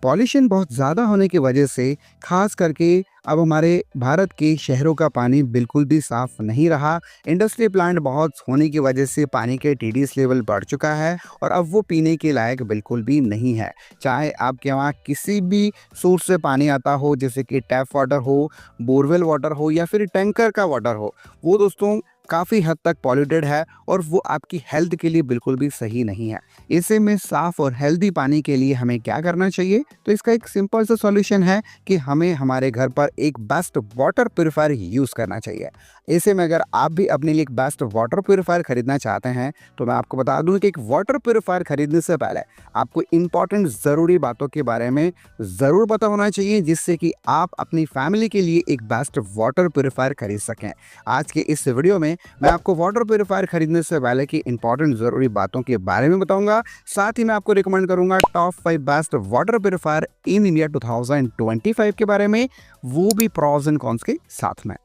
Pollution बहुत ज़्यादा होने की वजह से खास करके अब हमारे भारत के शहरों का पानी बिल्कुल भी साफ नहीं रहा। इंडस्ट्री प्लांट बहुत होने की वजह से पानी के टीडीएस लेवल बढ़ चुका है और अब वो पीने के लायक बिल्कुल भी नहीं है। चाहे आपके वहाँ किसी भी सोर्स से पानी आता हो, जैसे कि टैप वाटर हो, बोरवेल वाटर हो या फिर टैंकर का वाटर हो, वो दोस्तों काफ़ी हद तक पॉल्यूटेड है और वो आपकी हेल्थ के लिए बिल्कुल भी सही नहीं है। ऐसे में साफ़ और हेल्दी पानी के लिए हमें क्या करना चाहिए? तो इसका एक सिंपल सा सॉल्यूशन है कि हमें हमारे घर पर एक बेस्ट वाटर प्यूरीफायर यूज़ करना चाहिए। ऐसे में अगर आप भी अपने लिए एक बेस्ट वाटर प्यूरीफायर खरीदना चाहते हैं, तो मैं आपको बता दूं कि एक वाटर प्यूरीफायर खरीदने से पहले आपको इंपॉर्टेंट ज़रूरी बातों के बारे में ज़रूर पता होना चाहिए, जिससे कि आप अपनी फैमिली के लिए एक बेस्ट वाटर प्यूरीफायर खरीद सकें। आज के इस वीडियो में मैं आपको वाटर प्यूरीफायर खरीदने से पहले की इंपॉर्टेंट ज़रूरी बातों के बारे में बताऊंगा। साथ ही मैं आपको रिकमेंड करूंगा top 5 best water purifier in India 2025 के बारे में, वो भी प्रॉस एंड कॉन्स के साथ में।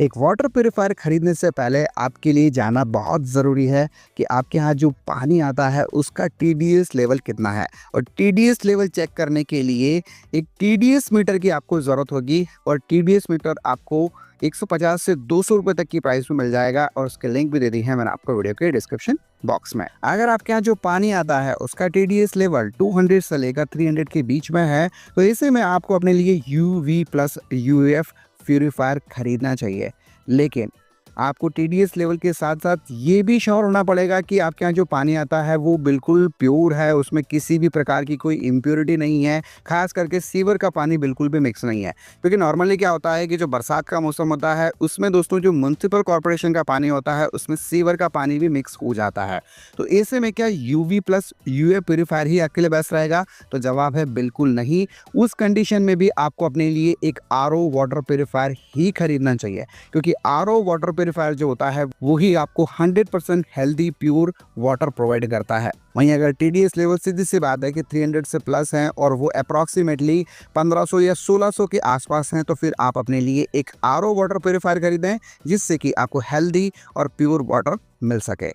एक वाटर प्यूरीफायर खरीदने से पहले आपके लिए जानना बहुत ज़रूरी है कि आपके यहाँ जो पानी आता है उसका टीडीएस लेवल कितना है। और टीडीएस लेवल चेक करने के लिए एक टीडीएस मीटर की आपको ज़रूरत होगी और टीडीएस मीटर आपको 150 से 200 रुपये तक की प्राइस में मिल जाएगा और उसके लिंक भी दे दी है मैंने आपको वीडियो के डिस्क्रिप्शन बॉक्स में। अगर आपके यहाँ जो पानी आता है उसका टीडीएस लेवल 200 से लेकर 300 के बीच में है, तो ऐसे में आपको अपने लिए यूवी प्लस यूएफ प्यूरीफायर खरीदना चाहिए। लेकिन आपको टीडीएस लेवल के साथ साथ ये भी श्योर होना पड़ेगा कि आपके यहाँ जो पानी आता है वो बिल्कुल प्योर है, उसमें किसी भी प्रकार की कोई इम्प्योरिटी नहीं है। खास करके सीवर का पानी बिल्कुल भी मिक्स नहीं है, क्योंकि नॉर्मली क्या होता है कि जो बरसात का मौसम होता है उसमें दोस्तों जो म्युनिसिपल कॉर्पोरेशन का पानी होता है उसमें सीवर का पानी भी मिक्स हो जाता है। तो ऐसे में क्या यूवी प्लस यूए प्यूरीफायर ही आपके लिए बेस्ट रहेगा? तो जवाब है बिल्कुल नहीं। उस कंडीशन में भी आपको अपने लिए एक आरओ वाटर प्यूरीफायर ही खरीदना चाहिए, क्योंकि आरओ वाटर प्यूरीफायर जो होता है वही आपको 100% हेल्दी प्योर वाटर प्रोवाइड करता है। वहीं अगर टीडीएस लेवल सीधी सी बात है कि 300 से प्लस हैं और वो अप्रॉक्सीमेटली 1500 या 1600 के आसपास हैं, तो फिर आप अपने लिए एक आरओ वाटर प्यूरीफायर खरीदें, जिससे कि आपको हेल्दी और प्योर वाटर मिल सके।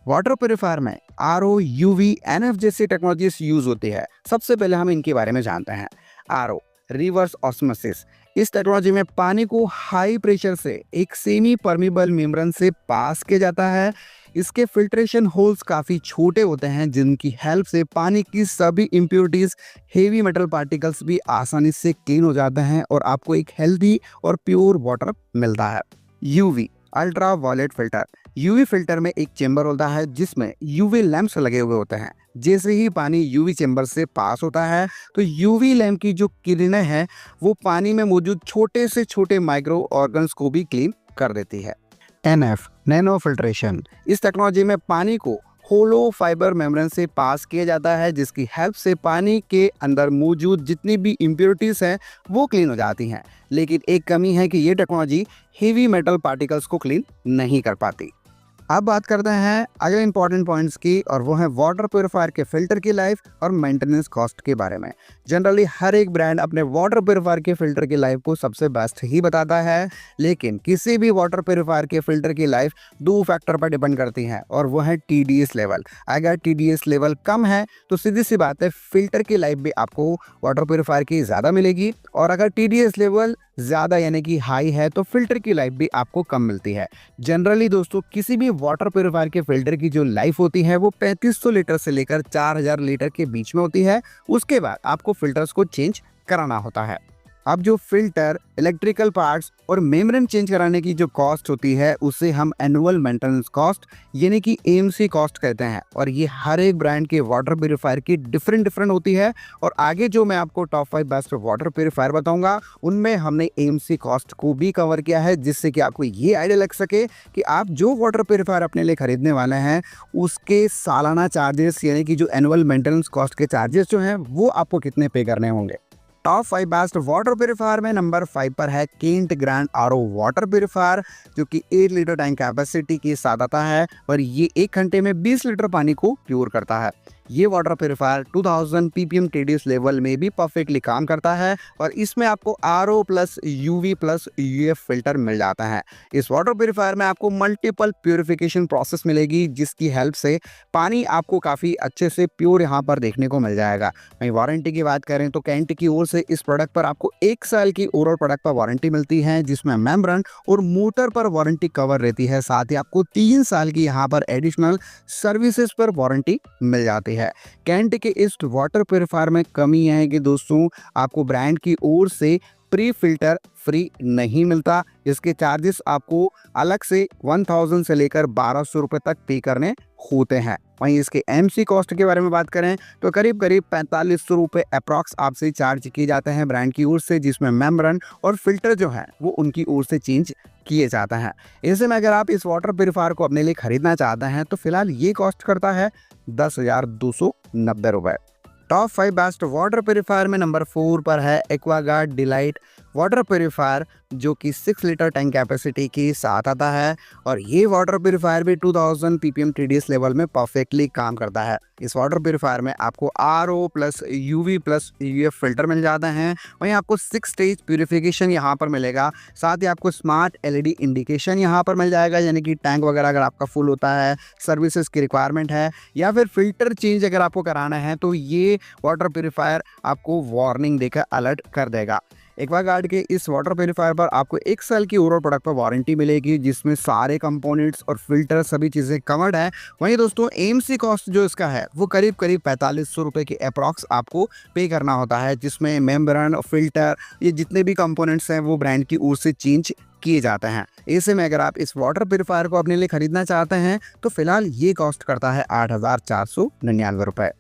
वाटर प्यूरीफायर में आरओ, यूवी, एनएफ जैसी टेक्नोलॉजीज यूज होती है। सबसे पहले हम इनके बारे में जानते हैं। RO, reverse osmosis. इस टेक्नोलॉजी में पानी को हाई प्रेशर से एक सेमी परमीबल मेम्ब्रेन से पास किया जाता है। इसके फिल्ट्रेशन होल्स काफ़ी छोटे होते हैं, जिनकी हेल्प से पानी की सभी इम्प्योरिटीज़, हेवी मेटल पार्टिकल्स भी आसानी से क्लीन हो जाते हैं और आपको एक हेल्दी और प्योर वाटर मिलता है। UV, ultraviolet filter. UV filter में एक चेंबर होता है जिसमें यूवी लैंप्स लगे हुए होते हैं। जैसे ही पानी यूवी चेंबर से पास होता है तो यूवी लैंप की जो किरणें हैं वो पानी में मौजूद छोटे से छोटे माइक्रो ऑर्गन्स को भी क्लीन कर देती है। NF, nano filtration. इस टेक्नोलॉजी में पानी को होलो फाइबर मेम्ब्रेन से पास किया जाता है, जिसकी हेल्प से पानी के अंदर मौजूद जितनी भी इम्प्योरिटीज़ हैं वो क्लीन हो जाती हैं। लेकिन एक कमी है कि ये टेक्नोलॉजी हेवी मेटल पार्टिकल्स को क्लीन नहीं कर पाती। अब बात करते हैं अगले इंपॉर्टेंट पॉइंट्स की, और वो है वाटर प्यूरीफायर के फिल्टर की लाइफ और मेंटेनेंस कॉस्ट के बारे में। जनरली हर एक ब्रांड अपने वाटर प्यूरीफायर के फिल्टर की लाइफ को सबसे बेस्ट ही बताता है, लेकिन किसी भी वाटर प्यूरीफायर के फिल्टर की लाइफ 2 फैक्टर पर डिपेंड करती है, और वो है टीडीएस लेवल। अगर टीडीएस लेवल कम है तो सीधी सी बात है फिल्टर की लाइफ भी आपको वाटर प्यूरीफायर की ज़्यादा मिलेगी, और अगर टीडीएस लेवल ज़्यादा यानी कि हाई है तो फिल्टर की लाइफ भी आपको कम मिलती है। जनरली दोस्तों किसी भी वाटर प्यूरीफायर के फिल्टर की जो लाइफ होती है वो 3500 लीटर से लेकर 4000 लीटर के बीच में होती है। उसके बाद आपको फिल्टर्स को चेंज कराना होता है। अब जो फिल्टर, इलेक्ट्रिकल पार्ट्स और मेम्ब्रेन चेंज कराने की जो कॉस्ट होती है उसे हम एनुअल मेंटेनेंस कॉस्ट यानी कि एएमसी कॉस्ट कहते हैं, और ये हर एक ब्रांड के वाटर प्यूरीफायर की डिफरेंट होती है। और आगे जो मैं आपको टॉप 5 बेस्ट वाटर प्यूरीफायर बताऊंगा उनमें हमने एएमसी कॉस्ट को भी कवर किया है, जिससे कि आपको ये आइडिया लग सके कि आप जो वाटर प्यूरीफायर अपने लिए खरीदने वाले हैं उसके सालाना चार्जेस यानी कि जो एनुअल मेंटेनेंस कॉस्ट के चार्जेस जो हैं वो आपको कितने पे करने होंगे। टॉप 5 बेस्ट वाटर प्यूरीफायर में नंबर 5 पर है Kent grand RO water purifier, जो कि 8 लीटर टैंक कैपेसिटी के साथ आता है और ये 1 घंटे में 20 लीटर पानी को प्योर करता है। ये water purifier 2000 ppm TDS level में भी परफेक्टली काम करता है और इसमें आपको RO plus UV plus UF filter मिल जाता है। इस वाटर प्यूरीफायर में आपको मल्टीपल प्यूरिफिकेशन प्रोसेस मिलेगी, जिसकी हेल्प से पानी आपको काफ़ी अच्छे से प्योर यहाँ पर देखने को मिल जाएगा। वहीं वारंटी की बात करें तो कैंट की ओर से इस प्रोडक्ट पर आपको 1 साल की ओवरऑल प्रोडक्ट पर वारंटी मिलती है, जिसमें मेम्ब्रेन और मोटर पर वारंटी कवर रहती है। साथ ही आपको 3 साल की यहाँ पर एडिशनल सर्विसेज पर वारंटी मिल जाती है। कैंट के इस वाटर प्यूरीफायर में कमी है कि दोस्तों आपको ब्रांड की ओर से प्री फिल्टर फ्री नहीं मिलता, इसके चार्जेस आपको अलग से 1000 से लेकर 1200 रुपये तक पे करने होते हैं। वहीं इसके MC कॉस्ट के बारे में बात करें तो करीब 4500 रुपये अप्रॉक्स आपसे चार्ज किए जाते हैं ब्रांड की ओर से, जिसमें मेम्ब्रेन और फिल्टर जो है वो उनकी ओर से चेंज किए जाते हैं। ऐसे में अगर आप इस वाटर प्यूरीफायर को अपने लिए खरीदना चाहते हैं तो फिलहाल ये कॉस्ट करता है 10,290 रुपये। टॉप 5 बेस्ट वाटर प्यूरीफायर में नंबर 4 पर है एक्वागार्ड डिलाइट वाटर प्यूरीफायर, जो कि 6 लीटर टैंक कैपेसिटी के साथ आता है और ये वाटर प्यूरीफायर भी 2000 ppm TDS लेवल में परफेक्टली काम करता है। इस वाटर प्यूरीफायर में आपको RO plus UV plus UF filter मिल जाते हैं। वहीं आपको 6 स्टेज प्यूरिफिकेशन यहाँ पर मिलेगा। साथ ही आपको स्मार्ट LED इंडिकेशन यहाँ पर मिल जाएगा, यानी कि टैंक वगैरह अगर आपका फुल होता है, सर्विसेज की रिक्वायरमेंट है या फिर फिल्टर चेंज अगर आपको कराना है तो ये वाटर प्यूरीफायर आपको वार्निंग देकर अलर्ट कर देगा। एक्वागार्ड के इस वाटर प्यूरीफायर पर आपको 1 साल की ओवरऑल प्रोडक्ट पर वारंटी मिलेगी, जिसमें सारे कंपोनेंट्स और फिल्टर सभी चीज़ें कवर्ड है। वहीं दोस्तों MC कॉस्ट जो इसका है वो करीब 4500 रुपये के अप्रॉक्स आपको पे करना होता है, जिसमें मेम्ब्रेन फिल्टर ये जितने भी कंपोनेंट्स हैं वो ब्रांड की ओर से चेंज किए जाते हैं। ऐसे में अगर आप इस वाटर प्यूरीफायर को अपने लिए खरीदना चाहते हैं तो फिलहाल ये कॉस्ट करता है 8499 रुपये।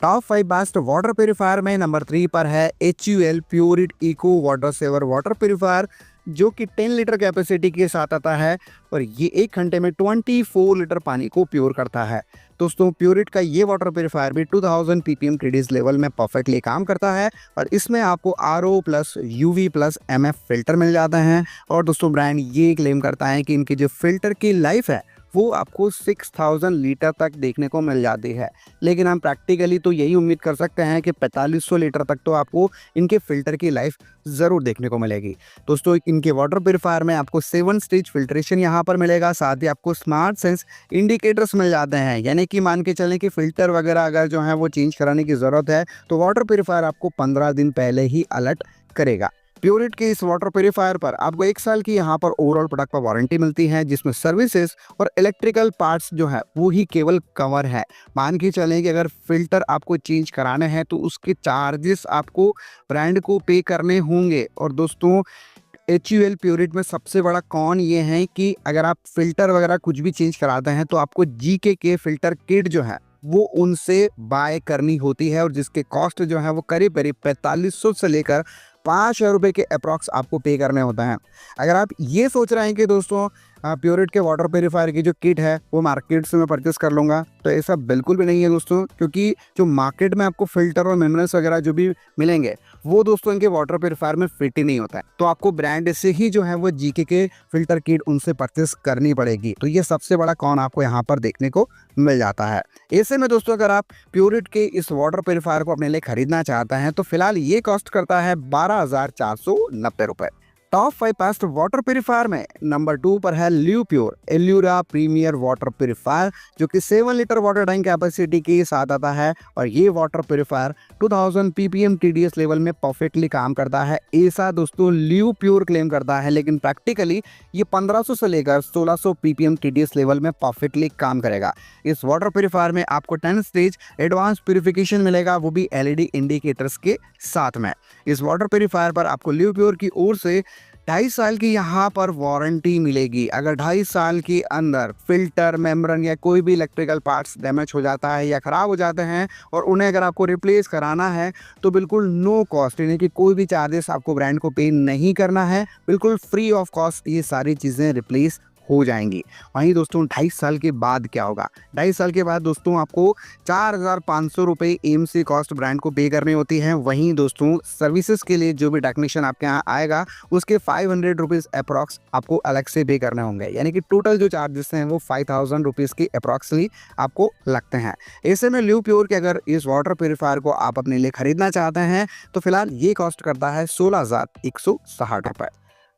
टॉप 5 बेस्ट वाटर प्यूरीफायर में नंबर 3 पर है HUL Pureit eco water saver water purifier, जो कि 10 लीटर कैपेसिटी के साथ आता है और ये 1 घंटे में 24 लीटर पानी को प्योर करता है। दोस्तों प्योरिट का ये वाटर प्यूरीफायर भी 2000 ppm TDS लेवल में परफेक्टली काम करता है और इसमें आपको RO plus UV plus MF filter मिल जाते हैं। और दोस्तों ब्रांड ये क्लेम करता है कि इनकी जो फिल्टर की लाइफ है वो आपको 6000 लीटर तक देखने को मिल जाती है, लेकिन हम प्रैक्टिकली तो यही उम्मीद कर सकते हैं कि 4500 लीटर तक तो आपको इनके फिल्टर की लाइफ ज़रूर देखने को मिलेगी। दोस्तों इनके वाटर प्यूरीफायर में आपको 7 स्टेज फिल्ट्रेशन यहाँ पर मिलेगा। साथ ही आपको स्मार्ट सेंस इंडिकेटर्स मिल जाते हैं, यानी कि मान के चलें कि फिल्टर वगैरह अगर जो है वो चेंज कराने की ज़रूरत है तो वाटर प्यूरीफायर आपको 15 दिन पहले ही अलर्ट करेगा। प्योरिट के इस वाटर प्यूरीफायर पर आपको 1 साल की यहाँ पर ओवरऑल प्रोडक्ट पर वारंटी मिलती है, जिसमें सर्विसेज और इलेक्ट्रिकल पार्ट्स जो है वो ही केवल कवर है। मान के चलें कि अगर फिल्टर आपको चेंज कराने हैं तो उसके चार्जेस आपको ब्रांड को पे करने होंगे। और दोस्तों HUL प्योरिट में सबसे बड़ा कॉन ये है कि अगर आप फिल्टर वगैरह कुछ भी चेंज कराते हैं तो आपको GK के फिल्टर किट जो है वो उनसे बाय करनी होती है और जिसके कॉस्ट जो है वो करीब 4500 से लेकर 5000 रुपये के अप्रॉक्स आपको पे करने होता है। अगर आप ये सोच रहे हैं कि दोस्तों प्योरिट के वाटर प्यूरीफायर की जो किट है वो मार्केट से मैं परचेस कर लूँगा, तो ऐसा बिल्कुल भी नहीं है दोस्तों, क्योंकि जो मार्केट में आपको फिल्टर और मेम्ब्रेन्स वगैरह जो भी मिलेंगे वो दोस्तों इनके वाटर प्यूरीफायर में फिट ही नहीं होता है। तो आपको ब्रांड से ही जो है वो GK के फिल्टर किट उनसे परचेस करनी पड़ेगी। तो ये सबसे बड़ा कॉन आपको यहाँ पर देखने को मिल जाता है। ऐसे में दोस्तों अगर आप प्योरिट के इस वाटर प्यूरीफायर को अपने लिए खरीदना चाहते हैं तो फिलहाल ये कॉस्ट करता है 12,490 रुपये। टॉप 5 बेस्ट वाटर प्यूरीफायर में नंबर 2 पर है ल्यू प्योर एल्यूरा प्रीमियर वाटर प्यूरीफायर, जो कि 7 लीटर वाटर टैंक कैपेसिटी के साथ आता है और ये water purifier 2000 ppm TDS level में परफेक्टली काम करता है। ऐसा दोस्तों ल्यू प्योर क्लेम करता है, लेकिन प्रैक्टिकली ये 1500 से लेकर 1600 ppm TDS लेवल में परफेक्टली काम करेगा। इस वाटर प्यूरीफायर में आपको 10 स्टेज एडवांस प्यूरिफिकेशन मिलेगा, वो भी LED इंडिकेटर्स के साथ में। इस वाटर प्यूरीफायर पर आपको ल्यू प्योर की ओर से 2.5 साल की यहाँ पर वारंटी मिलेगी। अगर 2.5 साल के अंदर फिल्टर मेम्ब्रेन या कोई भी इलेक्ट्रिकल पार्ट्स डैमेज हो जाता है या ख़राब हो जाते हैं और उन्हें अगर आपको रिप्लेस कराना है तो बिल्कुल नो कॉस्ट, यानी कि कोई भी चार्जेस आपको ब्रांड को पे नहीं करना है, बिल्कुल फ्री ऑफ कॉस्ट ये सारी चीज़ें रिप्लेस हो जाएंगी। वहीं दोस्तों 2.5 साल के बाद क्या होगा, 2.5 साल के बाद दोस्तों आपको 4,500 रुपये AMC कॉस्ट ब्रांड को पे करनी होती है। वहीं दोस्तों सर्विसेज के लिए जो भी टेक्नीशियन आपके यहाँ आएगा उसके 500 रुपीज़ अप्रॉक्स आपको अलग से पे करने होंगे, यानी कि टोटल जो चार्जेस हैं वो 5,000 रुपीज़ के अप्रॉक्सली आपको लगते हैं। ऐसे में ल्यूप्योर के अगर इस वाटर प्योरीफायर को आप अपने लिए खरीदना चाहते हैं तो फिलहाल ये कॉस्ट करता है 16,160 रुपये।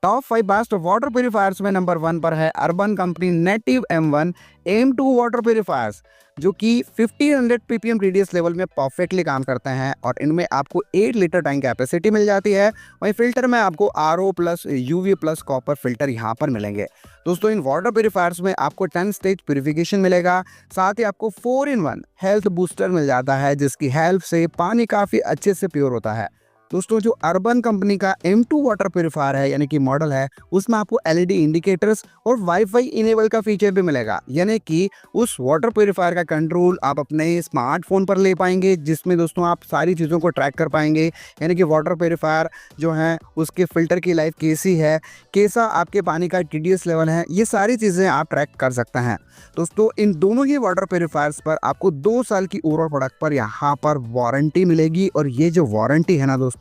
टॉप 5 बेस्ट वाटर प्योरीफायर्स में नंबर 1 पर है urban company native M1 M2 water purifiers, जो कि 1500 ppm रेडियस लेवल में परफेक्टली काम करते हैं और इनमें आपको 8 लीटर टैंक कैपेसिटी मिल जाती है। वहीं फिल्टर में आपको RO plus UV plus copper filter यहाँ पर मिलेंगे। दोस्तों इन वाटर प्योरीफायर्स में आपको 10 स्टेज प्यूरिफिकेशन मिलेगा, साथ ही आपको 4-in-1 हेल्थ बूस्टर मिल जाता है जिसकी हेल्प से पानी काफ़ी अच्छे से प्योर होता है। दोस्तों जो अर्बन कंपनी का M2 वाटर प्योरीफायर है यानी कि मॉडल है, उसमें आपको LED इंडिकेटर्स और वाईफाई इनेबल का फीचर भी मिलेगा, यानी कि उस वाटर प्योरीफायर का कंट्रोल आप अपने स्मार्टफोन पर ले पाएंगे, जिसमें दोस्तों आप सारी चीज़ों को ट्रैक कर पाएंगे, यानी कि वाटर प्योरीफायर जो है उसके फिल्टर की लाइफ कैसी है, कैसा आपके पानी का TDS लेवल है, ये सारी चीज़ें आप ट्रैक कर सकते हैं। दोस्तों इन दोनों ही वाटर प्योरीफायर्स पर आपको 2 साल की ओवरऑल प्रोडक्ट पर यहाँ पर वारंटी मिलेगी और ये जो वारंटी है ना दोस्तों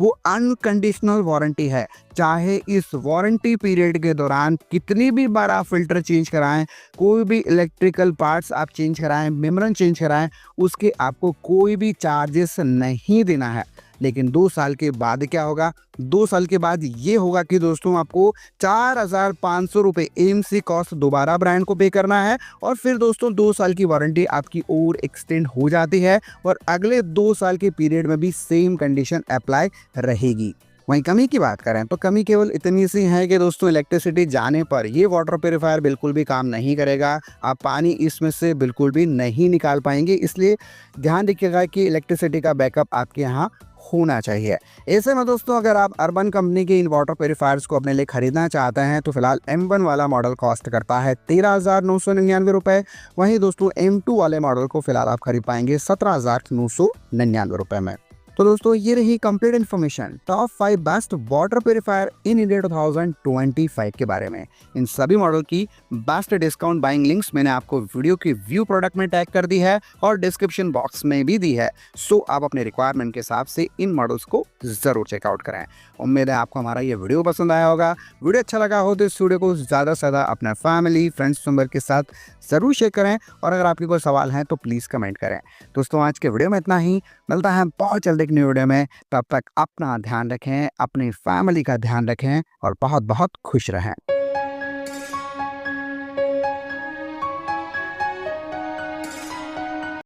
वो अनकंडीशनल वारंटी है। चाहे इस वारंटी पीरियड के दौरान कितनी भी बार आप फिल्टर चेंज कराएं, कोई भी इलेक्ट्रिकल पार्ट्स आप चेंज कराएं, मेम्ब्रेन चेंज कराएं, उसके आपको कोई भी चार्जेस नहीं देना है। लेकिन 2 साल के बाद क्या होगा, 2 साल के बाद ये होगा कि दोस्तों आपको 4,500 रुपये AMC कॉस्ट दोबारा ब्रांड को पे करना है और फिर दोस्तों 2 साल की वारंटी आपकी और एक्सटेंड हो जाती है और अगले 2 साल के पीरियड में भी सेम कंडीशन अप्लाई रहेगी। वहीं कमी की बात करें तो कमी केवल इतनी सी है कि दोस्तों इलेक्ट्रिसिटी जाने पर ये वाटर प्योरीफायर बिल्कुल भी काम नहीं करेगा, आप पानी इसमें से बिल्कुल भी नहीं निकाल पाएंगे, इसलिए ध्यान रखिएगा कि इलेक्ट्रिसिटी का बैकअप आपके यहाँ होना चाहिए। ऐसे में दोस्तों अगर आप अर्बन कंपनी के इन वाटर प्योरीफायर्स को अपने लिए खरीदना चाहते हैं तो फिलहाल M1 वाला मॉडल कॉस्ट करता है 13,999 रुपये। वहीं दोस्तों M2 वाले मॉडल को फिलहाल आप खरीद पाएंगे 17,999 रुपये में। तो दोस्तों ये रही complete information top 5 best water purifier in India 2025 के बारे में। इन सभी मॉडल की बेस्ट डिस्काउंट बाइंग लिंक्स मैंने आपको वीडियो की व्यू प्रोडक्ट में टैग कर दी है और डिस्क्रिप्शन बॉक्स में भी दी है, सो आप अपने रिक्वायरमेंट के हिसाब से इन मॉडल्स को जरूर चेकआउट करें। उम्मीद है आपको हमारा ये वीडियो पसंद आया होगा। वीडियो अच्छा लगा हो तो इस वीडियो को ज़्यादा से ज़्यादा अपने फैमिली फ्रेंड्स मेंबर के साथ ज़रूर शेयर करें और अगर आपके कोई सवाल हैं तो प्लीज़ कमेंट करें। दोस्तों आज के वीडियो में इतना ही, मिलता है बहुत जल्द एक न्यू वीडियो में। तब तक अपना ध्यान रखें, अपनी फैमिली का ध्यान रखें और बहुत बहुत खुश रहें।